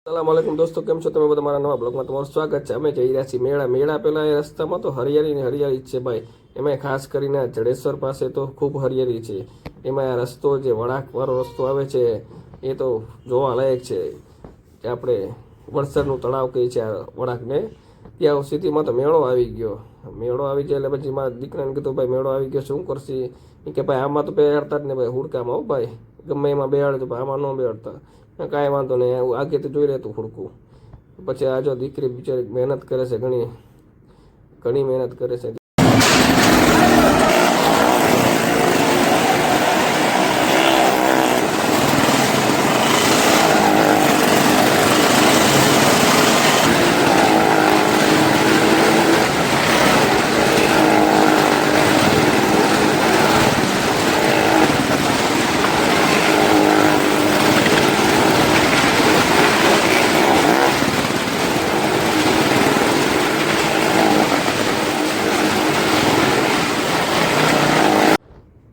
સલામવાલેકુમ દોસ્તો, કેમ છો તમે બધા? મારા નવા બ્લોગમાં તમારું સ્વાગત છે. અમે જઈ રહ્યા છીએ મેળા પહેલા એ રસ્તામાં તો હરિયાળી ને હરિયાળી જ છે ભાઈ. એમાં ખાસ કરીને જડેશ્વર પાસે તો ખૂબ હરિયાળી છે. એમાં આ રસ્તો જે વળાંકવાળો રસ્તો આવે છે એ તો જોવા લાયક છે. કે આપણે વડસરનું તળાવ કહીએ છીએ આ વળાંકને, ત્યાં સિટીમાં તો મેળો આવી ગયો. મેળો આવી જાય એટલે પછી મારા દીકરાને કીધું ભાઈ મેળો આવી ગયો શું કરશે કે ભાઈ આમાં તો બેહાડતા જ ને ભાઈ, હુડકામાં હો ભાઈ, ગમે એમાં બેહાડે તો આમાં ન બેહાડતા. કાંઈ વાંધો નહીં, આગેથી જોઈ લેતું હુડકું. પછી આ જો દીકરી બિચારી મહેનત કરે છે, ઘણી ઘણી મહેનત કરે છે.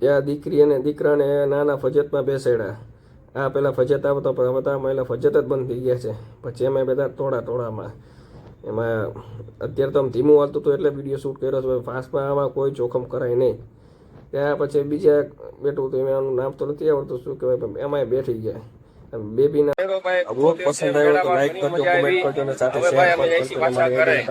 ત્યાં દીકરી અને દીકરાને નાના ફજતમાં બેસાડ્યા. આ પેલા ફજત આવતો પણ બધા મહિલા ફજત જ બંધ થઈ ગયા છે. પછી એમાં બધા ટોળામાં એમાં અત્યારે તો આમ ધીમું હાલતું હતું એટલે વિડીયો શૂટ કર્યો છે. ફાસ્ટમાં આમાં કોઈ જોખમ કરાય નહીં. ત્યાં પછી બીજા બેઠું હતું, એનું નામ તો નથી આવડતું, શું કહેવાય, એમાંય બેઠી ગયા. બેબીના બ્લોગ પસંદ આવ્યો તો લાઈક કરજો, કમેન્ટ કરજો અને સાથે શેર પણ કરજો.